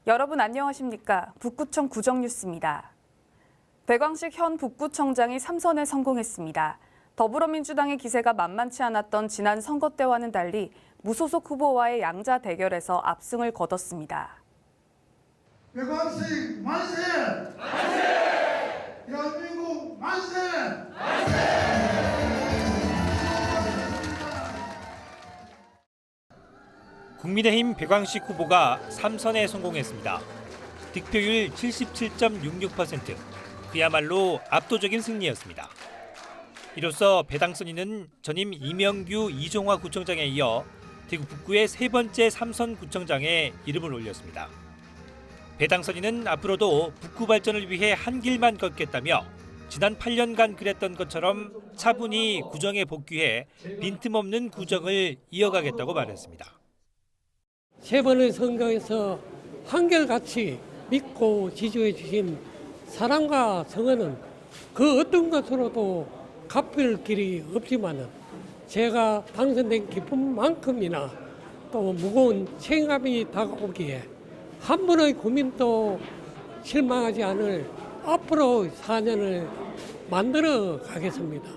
여러분 안녕하십니까? 북구청 구정뉴스입니다. 배광식 현 북구청장이 3선에 성공했습니다. 더불어민주당의 기세가 만만치 않았던 지난 선거 때와는 달리 무소속 후보와의 양자 대결에서 압승을 거뒀습니다. 배광식 만세! 만세! 대한민국 만세! 만세! 국민의힘 배광식 후보가 3선에 성공했습니다. 득표율 77.66%, 그야말로 압도적인 승리였습니다. 이로써 배당선인은 전임 이명규 이종화 구청장에 이어 대구 북구의 세 번째 3선 구청장에 이름을 올렸습니다. 배당선인은 앞으로도 북구 발전을 위해 한 길만 걷겠다며 지난 8년간 그랬던 것처럼 차분히 구정에 복귀해 빈틈없는 구정을 이어가겠다고 말했습니다. 세 번의 선거에서 한결같이 믿고 지지해 주신 사랑과 성원은 그 어떤 것으로도 갚을 길이 없지만은 제가 당선된 기쁨만큼이나 또 무거운 책임감이 다가오기에 한 번의 고민도 실망하지 않을 앞으로 4년을 만들어 가겠습니다.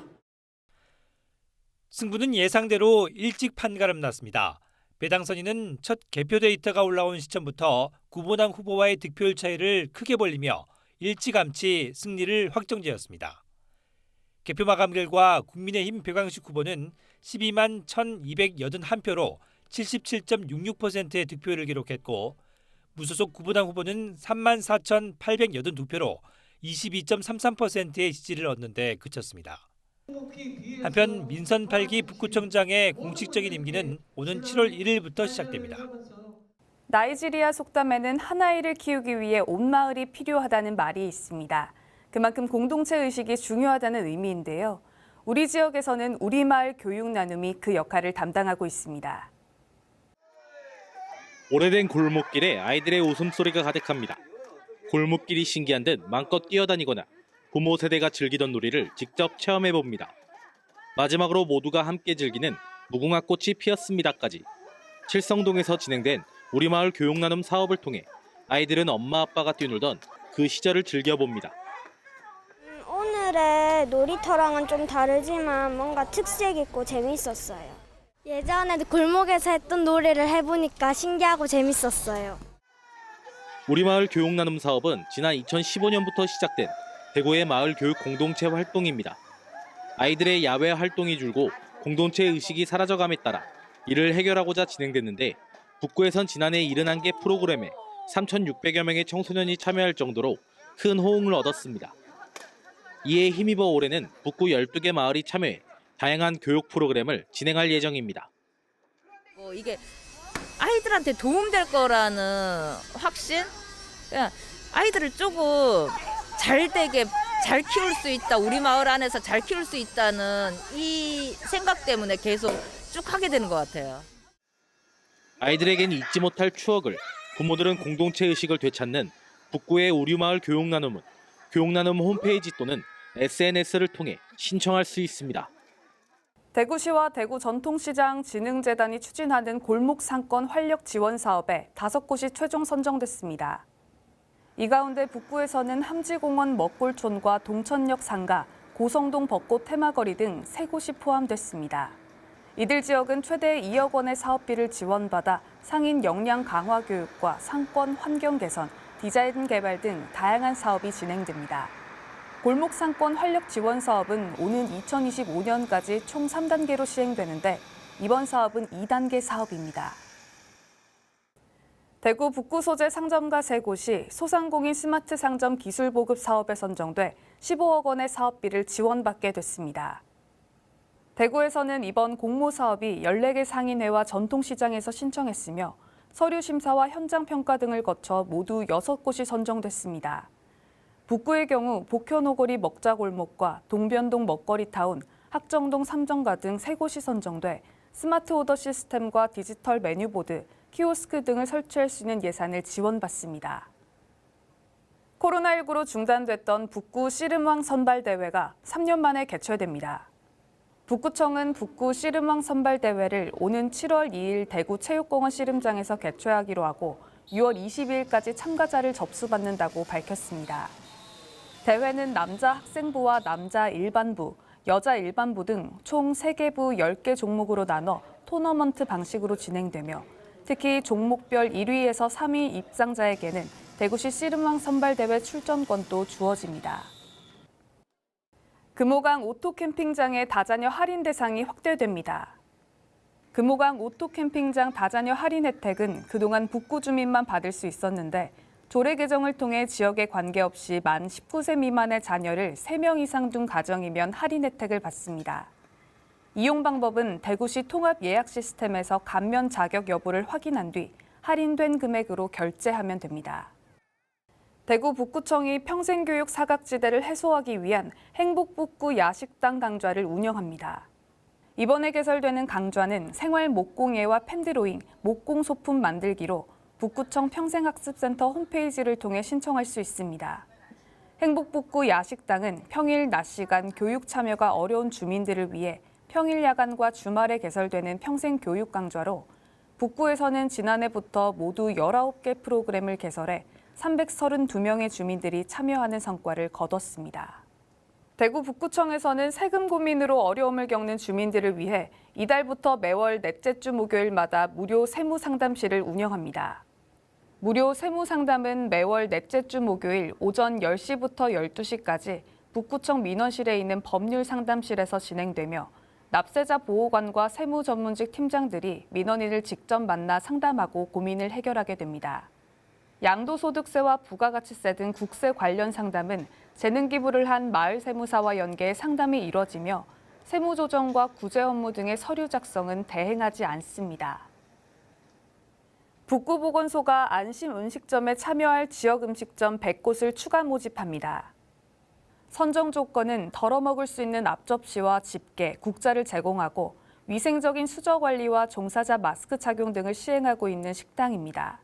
승부는 예상대로 일찍 판가름 났습니다. 배당선인은 첫 개표 데이터가 올라온 시점부터 구보당 후보와의 득표율 차이를 크게 벌리며 일찌감치 승리를 확정지었습니다. 개표 마감 결과 국민의힘 배광식 후보는 12만 1,281표로 77.66%의 득표율을 기록했고 무소속 구보당 후보는 3만 4,882표로 22.33%의 지지를 얻는 데 그쳤습니다. 한편 민선 8기 북구청장의 공식적인 임기는 오는 7월 1일부터 시작됩니다. 나이지리아 속담에는 한 아이를 키우기 위해 온 마을이 필요하다는 말이 있습니다. 그만큼 공동체 의식이 중요하다는 의미인데요. 우리 지역에서는 우리마을 교육 나눔이 그 역할을 담당하고 있습니다. 오래된 골목길에 아이들의 웃음소리가 가득합니다. 골목길이 신기한 듯 마음껏 뛰어다니거나 부모 세대가 즐기던 놀이를 직접 체험해봅니다. 마지막으로 모두가 함께 즐기는 무궁화꽃이 피었습니다까지 칠성동에서 진행된 우리마을 교육나눔 사업을 통해 아이들은 엄마 아빠가 뛰놀던 그 시절을 즐겨봅니다. 오늘의 놀이터랑은 좀 다르지만 뭔가 특색 있고 재밌었어요. 예전에 골목에서 했던 놀이를 해보니까 신기하고 재밌었어요. 우리마을 교육나눔 사업은 지난 2015년부터 시작된 대구의 마을 교육 공동체 활동입니다. 아이들의 야외 활동이 줄고 공동체 의식이 사라져감에 따라 이를 해결하고자 진행됐는데 북구에선 지난해 71개 프로그램에 3,600여 명의 청소년이 참여할 정도로 큰 호응을 얻었습니다. 이에 힘입어 올해는 북구 12개 마을이 참여해 다양한 교육 프로그램을 진행할 예정입니다. 이게 아이들한테 도움될 거라는 확신? 그냥 아이들을 조금 잘 키울 수 있다, 우리 마을 안에서 잘 키울 수 있다는 이 생각 때문에 계속 쭉 하게 되는 것 같아요. 아이들에겐 잊지 못할 추억을, 부모들은 공동체 의식을 되찾는 북구의 우리마을 교육나눔은 교육나눔 홈페이지 또는 SNS를 통해 신청할 수 있습니다. 대구시와 대구전통시장 진흥재단이 추진하는 골목상권 활력 지원 사업에 5곳이 최종 선정됐습니다. 이 가운데 북구에서는 함지공원 먹골촌과 동천역 상가, 고성동 벚꽃 테마거리 등 3곳이 포함됐습니다. 이들 지역은 최대 2억 원의 사업비를 지원받아 상인 역량 강화 교육과 상권 환경 개선, 디자인 개발 등 다양한 사업이 진행됩니다. 골목 상권 활력 지원 사업은 오는 2025년까지 총 3단계로 시행되는데 이번 사업은 2단계 사업입니다. 대구 북구 소재 상점가 3곳이 소상공인 스마트 상점 기술 보급 사업에 선정돼 15억 원의 사업비를 지원받게 됐습니다. 대구에서는 이번 공모 사업이 14개 상인회와 전통시장에서 신청했으며 서류 심사와 현장 평가 등을 거쳐 모두 6곳이 선정됐습니다. 북구의 경우 복현오거리 먹자골목과 동변동 먹거리타운, 학정동 삼정가 등 3곳이 선정돼 스마트 오더 시스템과 디지털 메뉴보드, 키오스크 등을 설치할 수 있는 예산을 지원받습니다. 코로나19로 중단됐던 북구 씨름왕 선발대회가 3년 만에 개최됩니다. 북구청은 북구 씨름왕 선발대회를 오는 7월 2일 대구 체육공원 씨름장에서 개최하기로 하고 6월 22일까지 참가자를 접수받는다고 밝혔습니다. 대회는 남자 학생부와 남자 일반부, 여자 일반부 등 총 3개 부 10개 종목으로 나눠 토너먼트 방식으로 진행되며 특히 종목별 1위에서 3위 입상자에게는 대구시 씨름왕 선발대회 출전권도 주어집니다. 금호강 오토캠핑장의 다자녀 할인 대상이 확대됩니다. 금호강 오토캠핑장 다자녀 할인 혜택은 그동안 북구 주민만 받을 수 있었는데 조례 개정을 통해 지역에 관계없이 만 19세 미만의 자녀를 3명 이상 둔 가정이면 할인 혜택을 받습니다. 이용 방법은 대구시 통합 예약 시스템에서 감면 자격 여부를 확인한 뒤 할인된 금액으로 결제하면 됩니다. 대구 북구청이 평생교육 사각지대를 해소하기 위한 행복북구 야식당 강좌를 운영합니다. 이번에 개설되는 강좌는 생활 목공예와 펜드로잉, 목공 소품 만들기로 북구청 평생학습센터 홈페이지를 통해 신청할 수 있습니다. 행복북구 야식당은 평일 낮 시간 교육 참여가 어려운 주민들을 위해 평일 야간과 주말에 개설되는 평생교육 강좌로 북구에서는 지난해부터 모두 19개 프로그램을 개설해 332명의 주민들이 참여하는 성과를 거뒀습니다. 대구 북구청에서는 세금 고민으로 어려움을 겪는 주민들을 위해 이달부터 매월 넷째 주 목요일마다 무료 세무상담실을 운영합니다. 무료 세무상담은 매월 넷째 주 목요일 오전 10시부터 12시까지 북구청 민원실에 있는 법률상담실에서 진행되며 납세자 보호관과 세무 전문직 팀장들이 민원인을 직접 만나 상담하고 고민을 해결하게 됩니다. 양도소득세와 부가가치세 등 국세 관련 상담은 재능 기부를 한 마을세무사와 연계해 상담이 이뤄지며 세무조정과 구제 업무 등의 서류 작성은 대행하지 않습니다. 북구보건소가 안심음식점에 참여할 지역음식점 100곳을 추가 모집합니다. 선정 조건은 덜어먹을 수 있는 앞접시와 집게, 국자를 제공하고 위생적인 수저 관리와 종사자 마스크 착용 등을 시행하고 있는 식당입니다.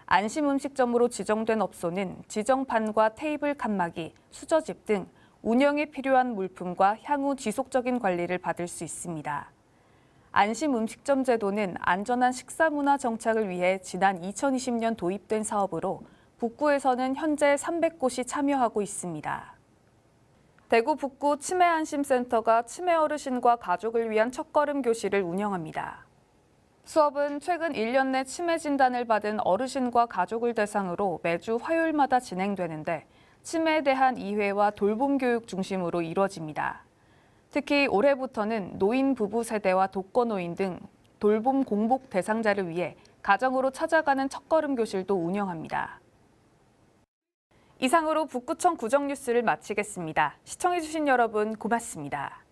안심음식점으로 지정된 업소는 지정판과 테이블 칸막이, 수저집 등 운영에 필요한 물품과 향후 지속적인 관리를 받을 수 있습니다. 안심음식점 제도는 안전한 식사문화 정착을 위해 지난 2020년 도입된 사업으로 북구에서는 현재 300곳이 참여하고 있습니다. 대구 북구 치매안심센터가 치매 어르신과 가족을 위한 첫걸음 교실을 운영합니다. 수업은 최근 1년 내 치매 진단을 받은 어르신과 가족을 대상으로 매주 화요일마다 진행되는데 치매에 대한 이해와 돌봄 교육 중심으로 이루어집니다. 특히 올해부터는 노인 부부 세대와 독거노인 등 돌봄 공복 대상자를 위해 가정으로 찾아가는 첫걸음 교실도 운영합니다. 이상으로 북구청 구정뉴스를 마치겠습니다. 시청해주신 여러분 고맙습니다.